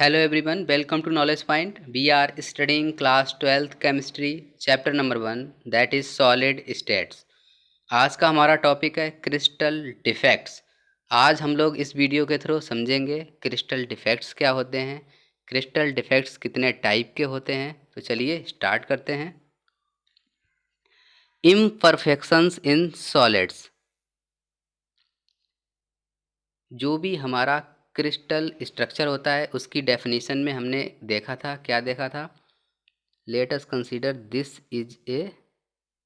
Hello everyone, welcome to Knowledge Point. We are studying class 12th chemistry chapter number 1 that is solid states. आज का हमारा topic है crystal defects. आज हम लोग इस वीडियो के थ्रू समझेंगे क्रिस्टल डिफेक्ट्स क्या होते हैं, क्रिस्टल डिफेक्ट्स कितने टाइप के होते हैं। तो चलिए स्टार्ट करते हैं। Imperfections in solids. जो भी हमारा क्रिस्टल स्ट्रक्चर होता है उसकी डेफिनेशन में हमने देखा था, क्या देखा था? Late us consider this is a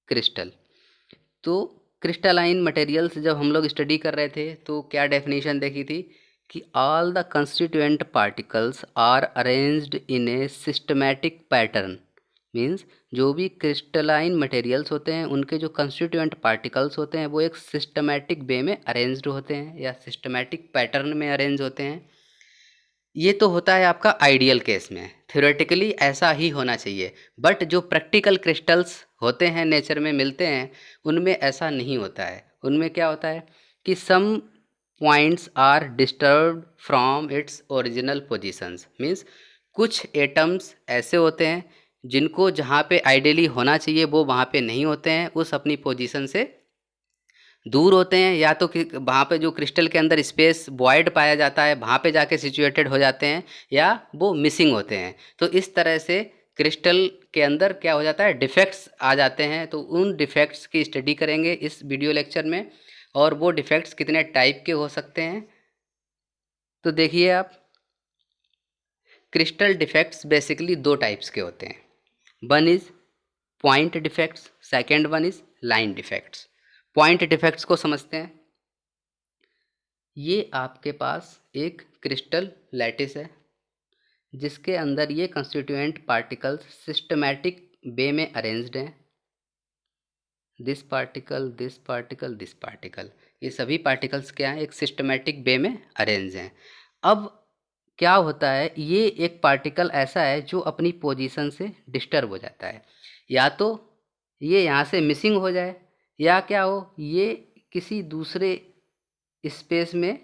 crystal. तो क्रिस्टलाइन मटेरियल्स जब हम लोग स्टडी कर रहे थे तो क्या डेफिनेशन देखी थी कि all the constituent particles are arranged in a systematic pattern. Means जो भी क्रिस्टलाइन मटेरियल्स होते हैं उनके जो कंस्टिट्यूएंट पार्टिकल्स होते हैं वो एक सिस्टमैटिक वे में अरेंज्ड होते हैं या सिस्टमैटिक पैटर्न में अरेंज होते हैं। ये तो होता है आपका आइडियल केस में, थ्योरेटिकली ऐसा ही होना चाहिए। बट जो प्रैक्टिकल क्रिस्टल्स होते हैं नेचर में मिलते हैं उनमें ऐसा नहीं होता है। उनमें क्या होता है कि some points are disturbed from its original positions. Means कुछ एटम्स ऐसे होते हैं जिनको जहाँ पे आइडियली होना चाहिए वो वहाँ पे नहीं होते हैं, उस अपनी पोजीशन से दूर होते हैं, या तो वहाँ पे जो क्रिस्टल के अंदर स्पेस वॉइड पाया जाता है वहाँ पे जाके सिचुएटेड हो जाते हैं, या वो मिसिंग होते हैं। तो इस तरह से क्रिस्टल के अंदर क्या हो जाता है, डिफेक्ट्स आ जाते हैं। तो उन डिफेक्ट्स की स्टडी करेंगे इस वीडियो लेक्चर में, और वो डिफेक्ट्स कितने टाइप के हो सकते हैं। तो देखिए आप, क्रिस्टल डिफेक्ट्स बेसिकली दो टाइप्स के होते हैं। One is point defects, second one is line defects. Point defects को समझते हैं। ये आपके पास एक क्रिस्टल लैटिस है जिसके अंदर ये कंस्टिट्यूएंट पार्टिकल्स सिस्टमैटिक वे में अरेंज्ड हैं। This particle, this particle, this particle, ये सभी पार्टिकल्स क्या हैं, एक सिस्टमैटिक वे में अरेंज हैं। अब क्या होता है, ये एक पार्टिकल ऐसा है जो अपनी पोजीशन से डिस्टर्ब हो जाता है। या तो ये यहाँ से मिसिंग हो जाए, या क्या हो, ये किसी दूसरे स्पेस में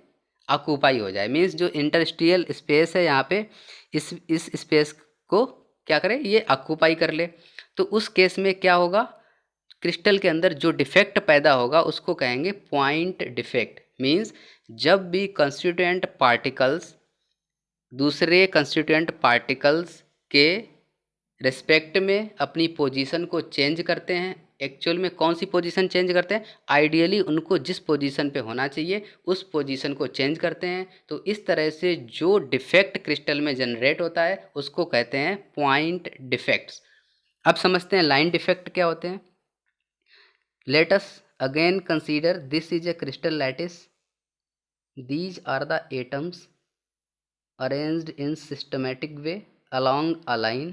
ऑक्यूपाई हो जाए। मीन्स जो इंटरस्टियल स्पेस है यहाँ पे, इस स्पेस को क्या करे, ये ऑक्यूपाई कर ले। तो उस केस में क्या होगा, क्रिस्टल के अंदर जो डिफेक्ट पैदा होगा उसको कहेंगे पॉइंट डिफेक्ट। मीन्स जब भी कंस्टिट्यूएंट पार्टिकल्स दूसरे कंस्टिट्यूएंट पार्टिकल्स के रिस्पेक्ट में अपनी पोजीशन को चेंज करते हैं। एक्चुअल में कौन सी पोजीशन चेंज करते हैं, आइडियली उनको जिस पोजीशन पे होना चाहिए उस पोजीशन को चेंज करते हैं। तो इस तरह से जो डिफेक्ट क्रिस्टल में जनरेट होता है उसको कहते हैं पॉइंट डिफेक्ट्स। अब समझते हैं लाइन डिफेक्ट क्या होते हैं। Let us again consider this is a crystal lattice. These are the atoms arranged in systematic way along a line.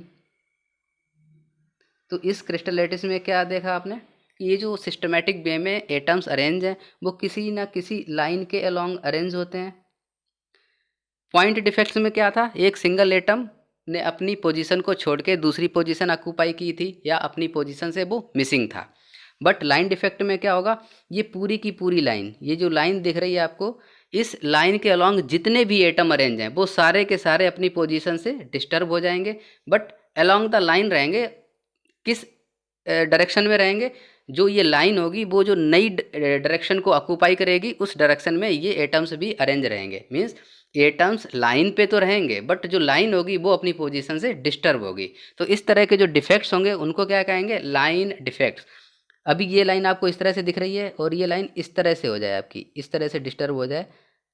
तो इस क्रिस्टल लैटिस में क्या देखा आपने कि ये जो सिस्टमैटिक वे में एटम्स अरेंज हैं वो किसी ना किसी लाइन के अलोंग अरेंज होते हैं। पॉइंट डिफेक्ट्स में क्या था, एक सिंगल एटम ने अपनी पोजीशन को छोड़ के दूसरी पोजीशन ऑक्यूपाई की थी, या अपनी पोजीशन से वो मिसिंग था। बट लाइन डिफेक्ट में क्या होगा, ये पूरी की पूरी लाइन, ये जो लाइन दिख रही है आपको, इस लाइन के अलोंग जितने भी एटम अरेंज हैं वो सारे के सारे अपनी पोजीशन से डिस्टर्ब हो जाएंगे। बट अलोंग द लाइन रहेंगे, किस डायरेक्शन में रहेंगे, जो ये लाइन होगी वो जो नई डायरेक्शन को ऑक्यूपाई करेगी उस डायरेक्शन में ये एटम्स भी अरेंज रहेंगे। मीन्स एटम्स लाइन पे तो रहेंगे बट जो लाइन होगी वो अपनी पोजीशन से डिस्टर्ब होगी। तो इस तरह के जो डिफेक्ट्स होंगे उनको क्या कहेंगे, लाइन डिफेक्ट्स। अभी ये लाइन आपको इस तरह से दिख रही है और ये लाइन इस तरह से हो जाए, आपकी इस तरह से डिस्टर्ब हो जाए,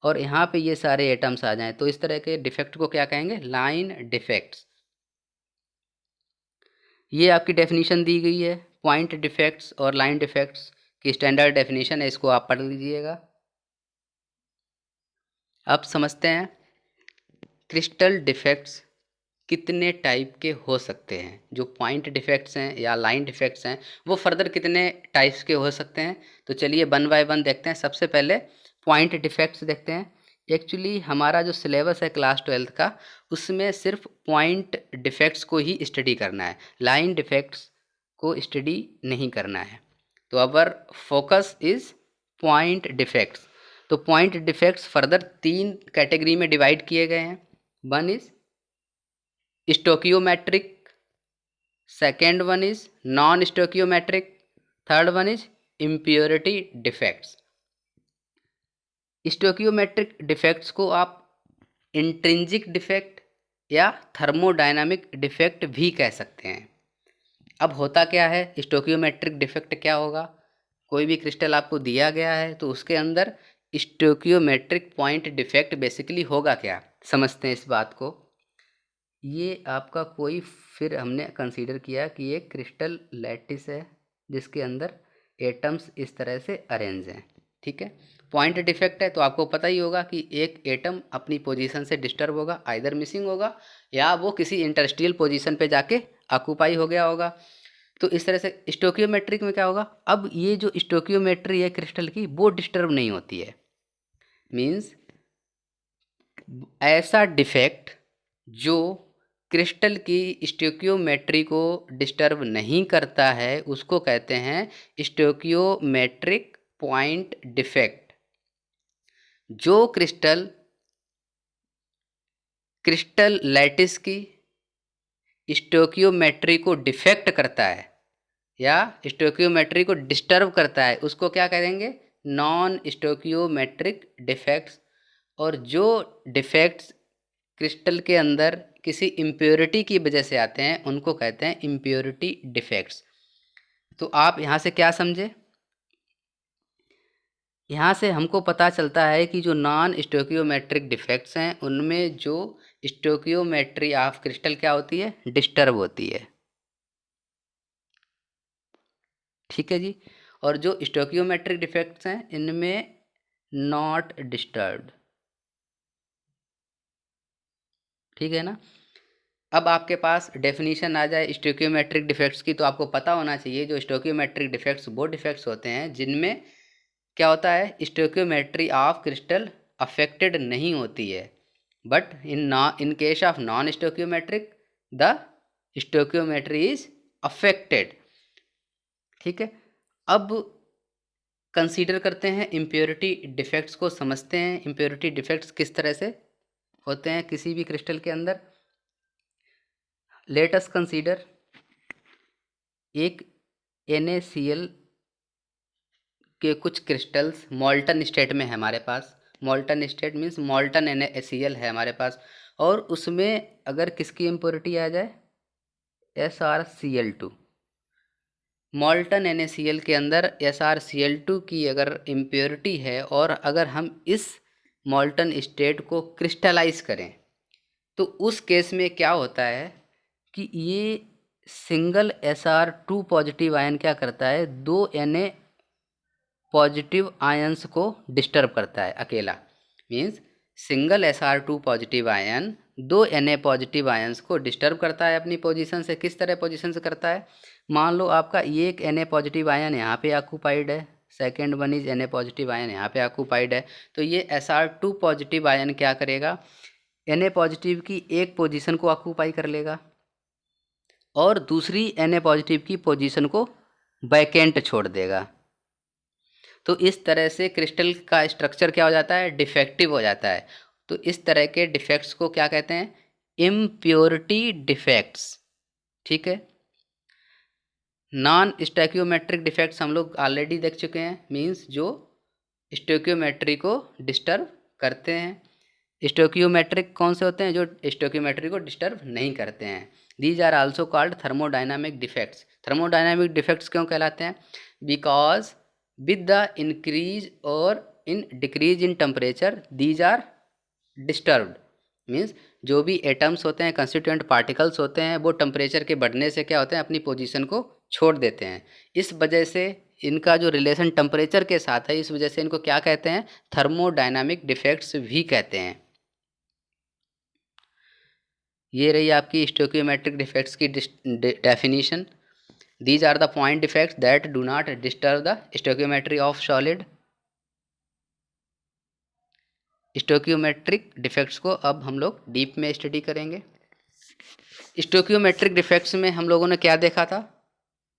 और यहाँ पे ये सारे एटम्स आ जाएं, तो इस तरह के डिफेक्ट को क्या कहेंगे, लाइन डिफेक्ट्स। ये आपकी डेफिनेशन दी गई है पॉइंट डिफेक्ट्स और लाइन डिफेक्ट्स की, स्टैंडर्ड डेफिनेशन है, इसको आप पढ़ लीजिएगा। अब समझते हैं क्रिस्टल डिफेक्ट्स कितने टाइप के हो सकते हैं। जो पॉइंट डिफेक्ट्स हैं या लाइन डिफेक्ट्स हैं वो फर्दर कितने टाइप्स के हो सकते हैं। तो चलिए वन बाय वन देखते हैं। सबसे पहले पॉइंट डिफेक्ट्स देखते हैं। एक्चुअली हमारा जो सिलेबस है क्लास 12th का उसमें सिर्फ पॉइंट डिफेक्ट्स को ही स्टडी करना है, लाइन डिफेक्ट्स को स्टडी नहीं करना है। तो our focus is point defects. तो पॉइंट डिफेक्ट्स फर्दर तीन कैटेगरी में डिवाइड किए गए हैं। One is stoichiometric, second one is non stoichiometric, third one is impurity defects. Stoichiometric defects को आप इंट्रिंसिक डिफेक्ट या थर्मोडायनामिक डिफेक्ट भी कह सकते हैं। अब होता क्या है, स्टोकियोमेट्रिक डिफेक्ट क्या होगा, कोई भी क्रिस्टल आपको दिया गया है तो उसके अंदर स्टोकियोमेट्रिक पॉइंट डिफेक्ट बेसिकली होगा क्या, समझते हैं इस बात को। ये आपका कोई, फिर हमने कंसीडर किया कि ये क्रिस्टल लैटिस है जिसके अंदर एटम्स इस तरह से अरेंज हैं, ठीक है। पॉइंट डिफेक्ट है तो आपको पता ही होगा कि एक एटम अपनी पोजीशन से डिस्टर्ब होगा, आइदर मिसिंग होगा या वो किसी इंटरस्टियल पोजीशन पे जाके ऑक्यूपाई हो गया होगा। तो इस तरह से स्टोकियोमेट्रिक में क्या होगा, अब ये जो स्टोकियोमेट्री है क्रिस्टल की वो डिस्टर्ब नहीं होती है। मीन्स ऐसा डिफेक्ट जो क्रिस्टल की स्टोकियोमेट्री को डिस्टर्ब नहीं करता है उसको कहते हैं स्टोकियोमेट्रिक पॉइंट डिफेक्ट। जो क्रिस्टल लैटिस की स्टोकियोमेट्री को डिफेक्ट करता है या स्टोकियोमेट्री को डिस्टर्ब करता है उसको क्या कहेंगे, नॉन स्टोकियोमेट्रिक डिफेक्ट्स। और जो डिफेक्ट्स क्रिस्टल के अंदर किसी इम्प्योरिटी की वजह से आते हैं उनको कहते हैं इम्प्योरिटी डिफेक्ट्स। तो आप यहाँ से क्या समझे, यहाँ से हमको पता चलता है कि जो नॉन स्टोकियोमेट्रिक डिफेक्ट्स हैं उनमें जो स्टोकियोमेट्री ऑफ क्रिस्टल क्या होती है, डिस्टर्ब होती है, ठीक है जी। और जो स्टोकियोमेट्रिक डिफेक्ट्स हैं इनमें नॉट डिस्टर्ब्ड, ठीक है ना। अब आपके पास डेफिनेशन आ जाए स्टोकियोमेट्रिक डिफेक्ट्स की, तो आपको पता होना चाहिए जो स्टोकियोमेट्रिक डिफेक्ट्स वो डिफेक्ट्स होते हैं जिनमें क्या होता है, स्टोकियोमेट्री ऑफ क्रिस्टल अफेक्टेड नहीं होती है, but in case of non stoichiometric the stoichiometry is affected, ठीक है। अब कंसीडर करते हैं इम्प्योरिटी डिफेक्ट्स को, समझते हैं इम्प्योरिटी डिफेक्ट्स किस तरह से होते हैं किसी भी क्रिस्टल के अंदर। लेट अस कंसीडर एक NaCl के कुछ क्रिस्टल्स मॉल्टन स्टेट में है हमारे पास। Molten state means molten NaCl है हमारे पास, और उसमें अगर किसकी इम्प्योरिटी आ जाए, SrCl2। मॉल्टन NaCl के अंदर SrCl2 की अगर इम्प्योरिटी है और अगर हम इस मॉल्टन स्टेट को क्रिस्टलाइज करें तो उस केस में क्या होता है कि ये सिंगल Sr2 पॉजिटिव आयन क्या करता है, दो Na पॉजिटिव आयंस को डिस्टर्ब करता है अकेला। Means single Sr2 positive ion दो Na पॉजिटिव आयंस को डिस्टर्ब करता है अपनी पोजीशन से। किस तरह पोजीशन से करता है, मान लो आपका ये एक Na पॉजिटिव आयन यहाँ पे ऑक्यूपाइड है, second one is Na positive ion यहाँ पे ऑक्यूपाइड है, तो ये Sr2 पॉजिटिव आयन क्या करेगा, Na पॉजिटिव की एक पोजीशन को ऑक्यूपाई कर लेगा और दूसरी Na पॉजिटिव की पोजीशन को वैकेंट छोड़ देगा। तो इस तरह से क्रिस्टल का स्ट्रक्चर क्या हो जाता है, डिफेक्टिव हो जाता है। तो इस तरह के डिफेक्ट्स को क्या कहते हैं, इम्प्योरिटी डिफेक्ट्स, ठीक है। नॉन स्टोकियोमेट्रिक डिफेक्ट्स हम लोग ऑलरेडी देख चुके हैं, मींस जो स्टोकियोमेट्री को डिस्टर्ब करते हैं। स्टोकियोमेट्रिक कौन से होते हैं, जो स्टोकियोमेट्री को डिस्टर्ब नहीं करते हैं। These are also called thermodynamic defects. Thermodynamic defects क्यों कहलाते हैं, because with the increase or in decrease in temperature these are disturbed। Means जो भी एटम्स होते हैं, कंस्टिट्यूएंट पार्टिकल्स होते हैं, वो टेम्परेचर के बढ़ने से क्या होते हैं, अपनी पोजीशन को छोड़ देते हैं। इस वजह से इनका जो रिलेशन टेम्परेचर के साथ है, इस वजह से इनको क्या कहते हैं, थर्मोडायनामिक डिफेक्ट्स भी कहते हैं। ये रही आपकी स्टोकियोमेट्रिक डिफेक्ट्स की definition. These are the point defects that do not disturb the stoichiometry of solid। Stoichiometric defects को अब हम लोग डीप में स्टडी करेंगे। स्टोकियोमेट्रिक डिफेक्ट्स में हम लोगों ने क्या देखा था,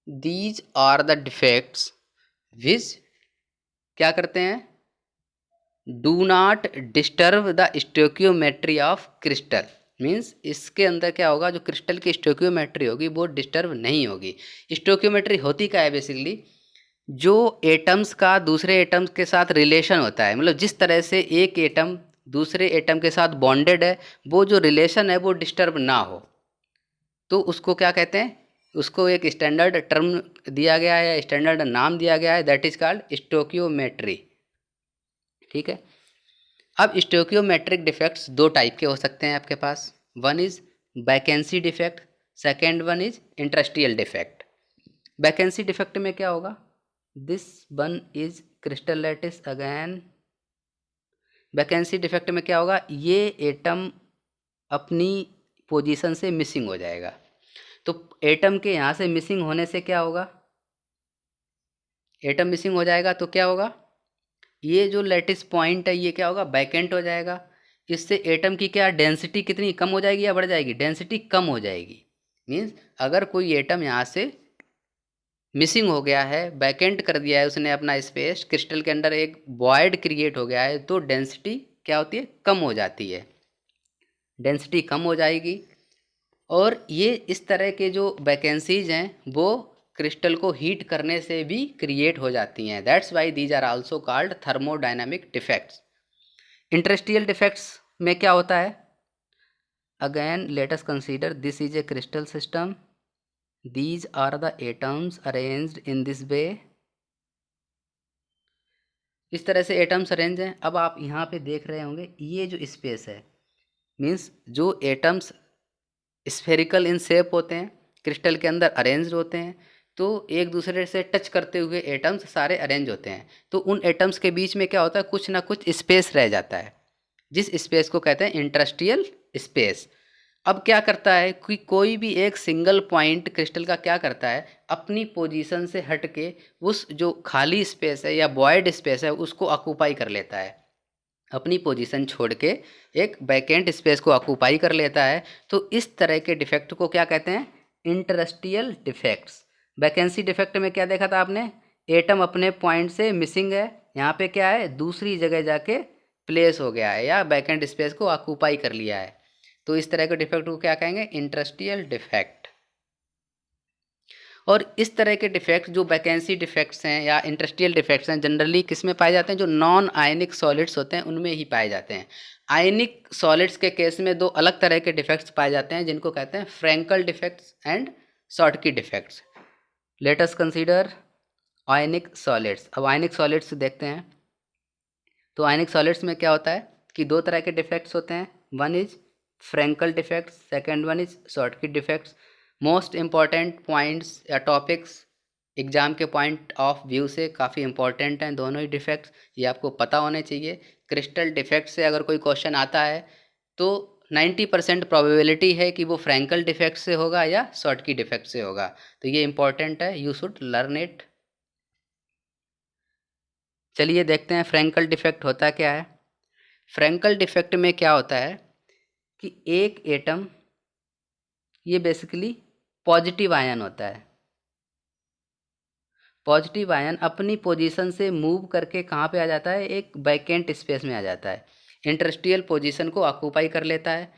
these are the defects which क्या करते हैं, do not disturb the stoichiometry of crystal. Means इसके अंदर क्या होगा, जो क्रिस्टल की स्टोकियोमेट्री होगी वो डिस्टर्ब नहीं होगी। स्टोकियोमेट्री होती क्या है बेसिकली, जो एटम्स का दूसरे एटम्स के साथ रिलेशन होता है, मतलब जिस तरह से एक एटम दूसरे एटम के साथ बॉन्डेड है, वो जो रिलेशन है वो डिस्टर्ब ना हो, तो उसको क्या कहते हैं, उसको एक स्टैंडर्ड टर्म दिया गया है, स्टैंडर्ड नाम दिया गया है, दैट इज कॉल्ड स्टोकियोमेट्री। ठीक है। अब स्टोकियोमेट्रिक डिफेक्ट्स दो टाइप के हो सकते हैं आपके पास, one is vacancy defect, second one is interstitial defect. Vacancy defect में क्या होगा, this one is crystal lattice again. Vacancy defect में क्या होगा, ये एटम अपनी पोजीशन से मिसिंग हो जाएगा। तो एटम के यहाँ से मिसिंग होने से क्या होगा, एटम मिसिंग हो जाएगा तो क्या होगा, ये जो लैटिस पॉइंट है ये क्या होगा, वैकेंट हो जाएगा। इससे एटम की क्या डेंसिटी कितनी कम हो जाएगी या बढ़ जाएगी, डेंसिटी कम हो जाएगी। मीन्स अगर कोई एटम यहाँ से मिसिंग हो गया है, वैकेंट कर दिया है उसने अपना स्पेस, क्रिस्टल के अंदर एक वॉइड क्रिएट हो गया है, तो डेंसिटी क्या होती है, कम हो जाती है, डेंसिटी कम हो जाएगी। और ये इस तरह के जो वैकेंसीज हैं वो क्रिस्टल को हीट करने से भी क्रिएट हो जाती हैं, that's why these are also called thermodynamic defects. Interstitial defects में क्या होता है, again let us consider this is a crystal system, these are the atoms arranged in this way। इस तरह से एटम्स अरेंज हैं। अब आप यहाँ पे देख रहे होंगे ये जो स्पेस है, मीन्स जो एटम्स स्फेरिकल इन शेप होते हैं, क्रिस्टल के अंदर अरेंज होते हैं, तो एक दूसरे से टच करते हुए एटम्स सारे अरेंज होते हैं। तो उन एटम्स के बीच में क्या होता है, कुछ ना कुछ स्पेस रह जाता है, जिस स्पेस को कहते हैं इंटरस्टियल स्पेस। अब क्या करता है कि कोई भी एक सिंगल पॉइंट क्रिस्टल का क्या करता है, अपनी पोजीशन से हट के उस जो खाली स्पेस है या वॉइड स्पेस है उसको ऑक्यूपाई कर लेता है, अपनी पोजीशन छोड़ के एक वैकेंट स्पेस को ऑक्यूपाई कर लेता है। तो इस तरह के डिफेक्ट को क्या कहते हैं, इंटरस्टियल डिफेक्ट्स। वैकेंसी डिफेक्ट में क्या देखा था आपने, एटम अपने पॉइंट से मिसिंग है, यहाँ पे क्या है, दूसरी जगह जाके प्लेस हो गया है या वैकेंट स्पेस को ऑक्यूपाई कर लिया है। तो इस तरह के डिफेक्ट को क्या कहेंगे, इंटरस्टियल डिफेक्ट। और इस तरह के डिफेक्ट्स जो वैकेंसी डिफेक्ट्स हैं या इंटरस्टियल डिफेक्ट्स हैं, जनरली किस में पाए जाते हैं, जो नॉन आयनिक सॉलिड्स होते हैं उनमें ही पाए जाते हैं। आयनिक सॉलिड्स के केस में दो अलग तरह के डिफेक्ट्स पाए जाते हैं जिनको कहते हैं Frenkel defects and Schottky defects. Let us consider ionic solids. अब आयनिक सॉलिड्स देखते हैं, तो आयनिक सॉलिड्स में क्या होता है कि दो तरह के डिफेक्ट्स होते हैं, one is Frenkel defects, second one is Schottky defects. Most important points या टॉपिक्स एग्जाम के पॉइंट ऑफ व्यू से काफ़ी इंपॉर्टेंट हैं दोनों ही डिफेक्ट्स, ये आपको पता होने चाहिए। क्रिस्टल डिफेक्ट से अगर कोई क्वेश्चन आता है तो 90% प्रोबेबिलिटी है कि वो फ्रैंकल डिफेक्ट से होगा या शॉर्टकी डिफेक्ट से होगा, तो ये इंपॉर्टेंट है, यू शुड लर्न इट। चलिए देखते हैं फ्रैंकल डिफेक्ट होता क्या है। फ्रैंकल डिफेक्ट में क्या होता है कि एक एटम, ये बेसिकली पॉजिटिव आयन होता है, पॉजिटिव आयन अपनी पोजीशन से मूव करके कहाँ पे आ जाता है, एक वैकेंट स्पेस में आ जाता है, इंटरस्टियल पोजीशन को ऑक्यूपाई कर लेता है।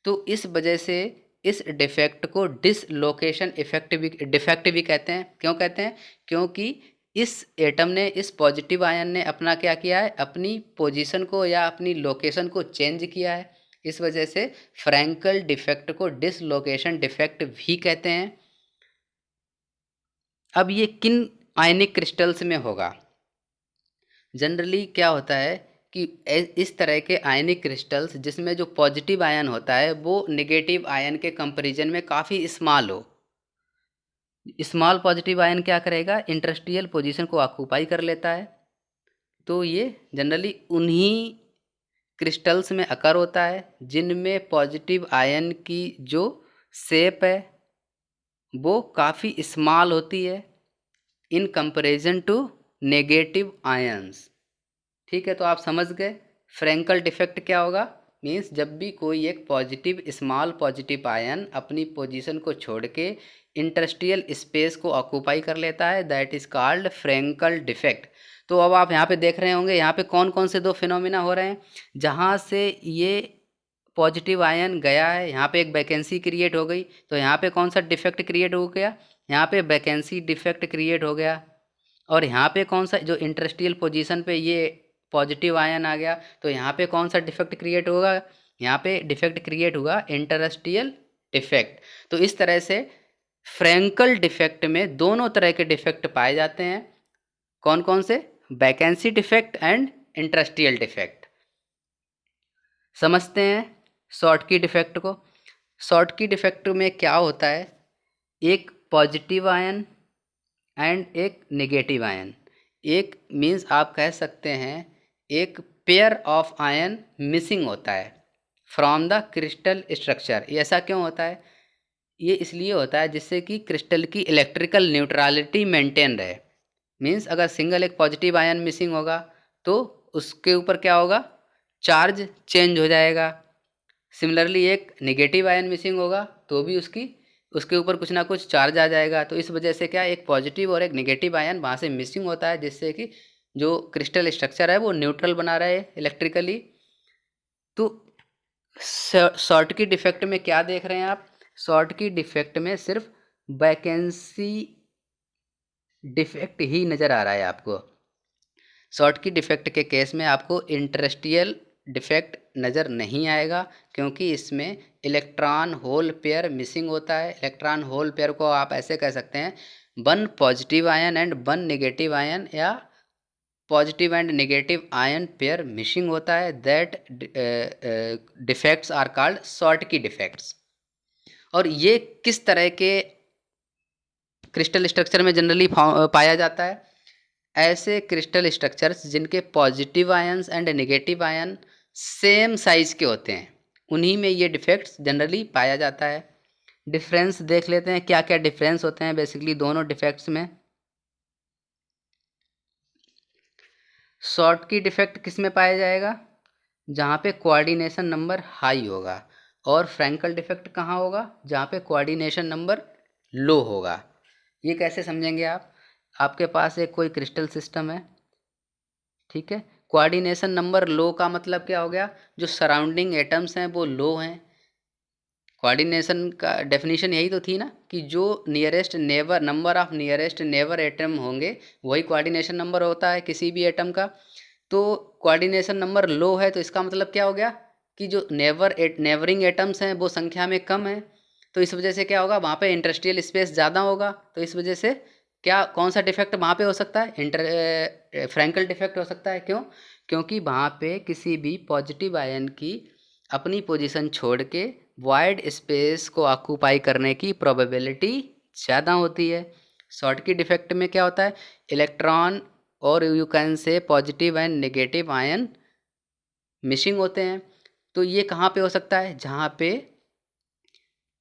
तो इस वजह से इस डिफेक्ट को डिसलोकेशन डिफेक्ट भी कहते हैं। क्यों कहते हैं, क्योंकि इस एटम ने, इस पॉजिटिव आयन ने अपना क्या किया है, अपनी पोजीशन को या अपनी लोकेशन को चेंज किया है। इस वजह से फ्रैंकल डिफेक्ट को डिसलोकेशन डिफेक्ट भी कहते हैं। अब ये किन आयनिक क्रिस्टल्स में होगा, जनरली क्या होता है कि इस तरह के आयनिक क्रिस्टल्स जिसमें जो पॉजिटिव आयन होता है वो नेगेटिव आयन के कंपैरिजन में काफ़ी स्मॉल हो। स्मॉल पॉजिटिव आयन क्या करेगा, इंटरस्टियल पोजीशन को ऑक्यूपाई कर लेता है। तो ये जनरली उन्हीं क्रिस्टल्स में अकर होता है जिनमें पॉजिटिव आयन की जो शेप है वो काफ़ी स्मॉल होती है in comparison to negative ions. ठीक है, तो आप समझ गए फ्रैंकल डिफेक्ट क्या होगा, मीन्स जब भी कोई एक पॉजिटिव स्मॉल पॉजिटिव आयन अपनी पोजीशन को छोड़ के इंटरस्टियल स्पेस को ऑक्यूपाई कर लेता है, that is called Frenkel defect. तो अब आप यहाँ पे देख रहे होंगे यहाँ पे कौन कौन से दो फिनोमिना हो रहे हैं, जहाँ से ये पॉजिटिव आयन गया है, यहाँ पे एक वैकेंसी क्रिएट हो गई, तो यहाँ पे कौन सा डिफेक्ट क्रिएट हो गया, यहाँ पे वैकेंसी डिफेक्ट क्रिएट हो गया। और यहाँ पे कौन सा, जो इंटरेस्टियल पोजीशन पे ये पॉजिटिव आयन आ गया, तो यहाँ पे कौन सा डिफेक्ट क्रिएट होगा, यहाँ पे डिफेक्ट क्रिएट हुआ इंटरेस्टियल डिफेक्ट। तो इस तरह से फ्रैंकल डिफेक्ट में दोनों तरह के डिफेक्ट पाए जाते हैं। कौन कौन से, vacancy defect and interstitial defect. समझते हैं शॉर्टकी डिफेक्ट को। शॉर्टकी डिफेक्ट में क्या होता है, एक पॉजिटिव आयन एंड एक नेगेटिव आयन, एक मीन्स आप कह सकते हैं एक पेयर ऑफ आयन मिसिंग होता है फ्रॉम द क्रिस्टल स्ट्रक्चर। ये ऐसा क्यों होता है, ये इसलिए होता है जिससे कि क्रिस्टल की इलेक्ट्रिकल न्यूट्रलिटी मेंटेन रहे। मीन्स अगर सिंगल एक पॉजिटिव आयन मिसिंग होगा तो उसके ऊपर क्या होगा, चार्ज चेंज हो जाएगा। सिमिलरली एक नेगेटिव आयन मिसिंग होगा तो भी उसके ऊपर कुछ ना कुछ चार्ज आ जाएगा। तो इस वजह से क्या, एक पॉजिटिव और एक नेगेटिव आयन वहाँ से मिसिंग होता है, जिससे कि जो क्रिस्टल स्ट्रक्चर है वो न्यूट्रल बना रहे इलेक्ट्रिकली। तो शॉर्टकी डिफेक्ट में क्या देख रहे हैं आप, शॉर्टकी डिफेक्ट में सिर्फ वैकेंसी डिफेक्ट ही नज़र आ रहा है आपको। शॉर्टकी डिफेक्ट के केस में आपको इंटरेस्टियल डिफेक्ट नज़र नहीं आएगा, क्योंकि इसमें इलेक्ट्रॉन होल पेयर मिसिंग होता है। इलेक्ट्रॉन होल पेयर को आप ऐसे कह सकते हैं, one positive ion and one negative ion, या positive and negative ion pair missing होता है। That defects are called Schottky defects. और ये किस तरह के क्रिस्टल स्ट्रक्चर में जनरली पाया जाता है, ऐसे क्रिस्टल स्ट्रक्चर्स जिनके positive ions and negative ion same size के होते हैं, उन्हीं में ये डिफेक्ट्स जनरली पाया जाता है। डिफरेंस देख लेते हैं, क्या क्या डिफरेंस होते हैं बेसिकली दोनों डिफेक्ट्स में। शॉर्टकी डिफेक्ट किस में पाया जाएगा, जहाँ पे कोऑर्डिनेशन नंबर हाई होगा। और फ्रैंकल डिफेक्ट कहाँ होगा, जहाँ पे कोऑर्डिनेशन नंबर लो होगा। ये कैसे समझेंगे आप, आपके पास एक कोई क्रिस्टल सिस्टम है, ठीक है, कोऑर्डिनेशन नंबर लो का मतलब क्या हो गया, जो सराउंडिंग एटम्स हैं वो लो हैं। कोऑर्डिनेशन का डेफिनेशन यही तो थी ना, कि जो nearest neighbour, number of nearest neighbour atom होंगे वही कोऑर्डिनेशन नंबर होता है किसी भी एटम का। तो कोऑर्डिनेशन नंबर लो है तो इसका मतलब क्या हो गया, कि जो नेबरिंग एटम्स हैं वो संख्या में कम है। तो इस वजह से क्या होगा, वहाँ पे इंडस्ट्रियल स्पेस ज़्यादा होगा। तो इस वजह से क्या, कौन सा डिफेक्ट वहाँ पे हो सकता है, फ्रैंकल डिफेक्ट हो सकता है। क्यों, क्योंकि वहाँ पे किसी भी पॉजिटिव आयन की अपनी पोजीशन छोड़ के वाइड स्पेस को ऑक्यूपाई करने की प्रोबेबिलिटी ज़्यादा होती है। शॉर्टकी डिफेक्ट में क्या होता है, इलेक्ट्रॉन और you can say positive and negative ion missing होते हैं। तो ये कहाँ पे हो सकता है, जहाँ पे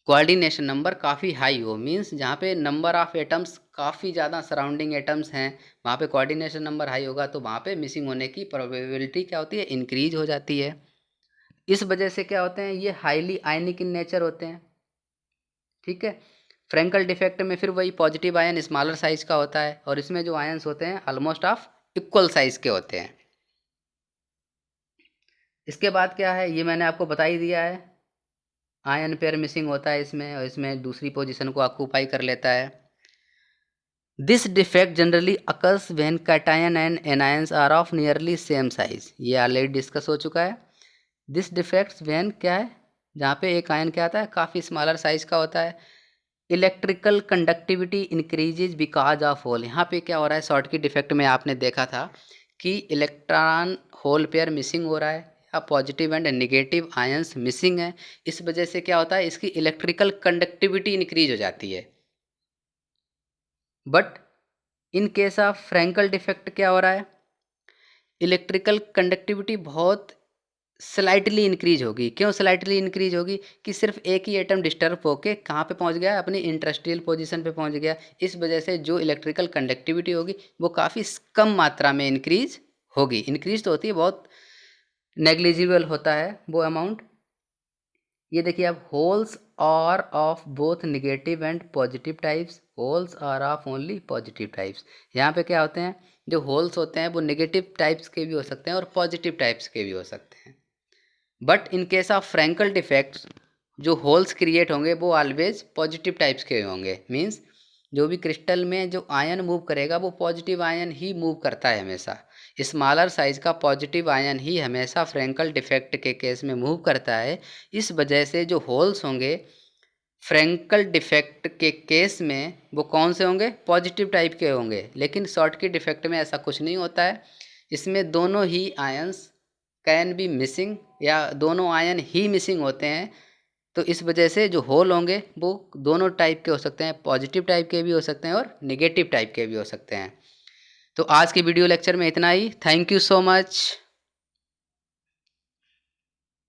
कोऑर्डिनेशन नंबर काफ़ी हाई हो, मींस जहाँ पे नंबर ऑफ एटम्स काफ़ी ज़्यादा सराउंडिंग एटम्स हैं, वहाँ पे कोऑर्डिनेशन नंबर हाई होगा, तो वहाँ पे मिसिंग होने की प्रोबेबिलिटी क्या होती है, इंक्रीज हो जाती है। इस वजह से क्या होते हैं, ये हाईली आयनिक इन नेचर होते हैं, ठीक है। फ्रैंकल डिफेक्ट में फिर वही पॉजिटिव आयन स्मॉलर साइज का होता है, और इसमें जो आयंस होते हैं ऑलमोस्ट ऑफ इक्वल साइज के होते हैं। इसके बाद क्या है, ये मैंने आपको बता ही दिया है, आयन पेयर मिसिंग होता है इसमें, और इसमें दूसरी पोजीशन को ऑक्यूपाई कर लेता है। This defect generally occurs when cation and anions are of nearly same size, ये ऑलरेडी डिस्कस हो चुका है। दिस डिफेक्ट्स व्हेन क्या है, जहाँ पे एक आयन क्या आता है, काफ़ी स्मॉलर साइज का होता है। Electrical conductivity increases because of hole, यहाँ पे क्या हो रहा है, शॉर्टकी डिफेक्ट में आपने देखा था कि इलेक्ट्रॉन होल पेयर मिसिंग हो रहा है, या positive and negative ions missing है। इस वजह से क्या होता है, इसकी इलेक्ट्रिकल कंडक्टिविटी इंक्रीज हो जाती है। But in case of Frenkel defect क्या हो रहा है, इलेक्ट्रिकल कंडक्टिविटी बहुत स्लाइटली इंक्रीज होगी। क्यों स्लाइटली इंक्रीज होगी, कि सिर्फ एक ही एटम डिस्टर्ब होके कहाँ पे पहुँच गया, अपनी इंडस्ट्रियल पोजीशन पे पहुँच गया। इस वजह से जो इलेक्ट्रिकल कंडक्टिविटी होगी वो काफ़ी कम मात्रा में इंक्रीज होगी। इंक्रीज तो होती है, बहुत नेग्लिजिबल होता है वो अमाउंट। ये देखिए आप, holes are of both negative and positive types, holes are of only positive types. यहाँ पे क्या होते हैं, जो होल्स होते हैं वो नेगेटिव टाइप्स के भी हो सकते हैं और पॉजिटिव टाइप्स के भी हो सकते हैं। But in case of Frenkel defects जो होल्स क्रिएट होंगे वो ऑलवेज पॉजिटिव टाइप्स के होंगे। मींस जो भी क्रिस्टल में जो आयन मूव करेगा वो पॉजिटिव आयन ही मूव करता है हमेशा। स्मॉलर साइज का पॉजिटिव आयन ही हमेशा फ्रैंकल डिफेक्ट के केस में मूव करता है। इस वजह से जो होल्स होंगे फ्रैंकल डिफेक्ट के केस में वो कौन से होंगे, पॉजिटिव टाइप के होंगे। लेकिन शॉर्टकी डिफेक्ट में ऐसा कुछ नहीं होता है, इसमें दोनों ही आयंस कैन बी मिसिंग या दोनों आयन ही मिसिंग होते हैं। तो इस वजह से जो होल होंगे वो दोनों टाइप के हो सकते हैं, पॉजिटिव टाइप के भी हो सकते हैं और नेगेटिव टाइप के भी हो सकते हैं। तो आज की वीडियो लेक्चर में इतना ही। Thank you so much.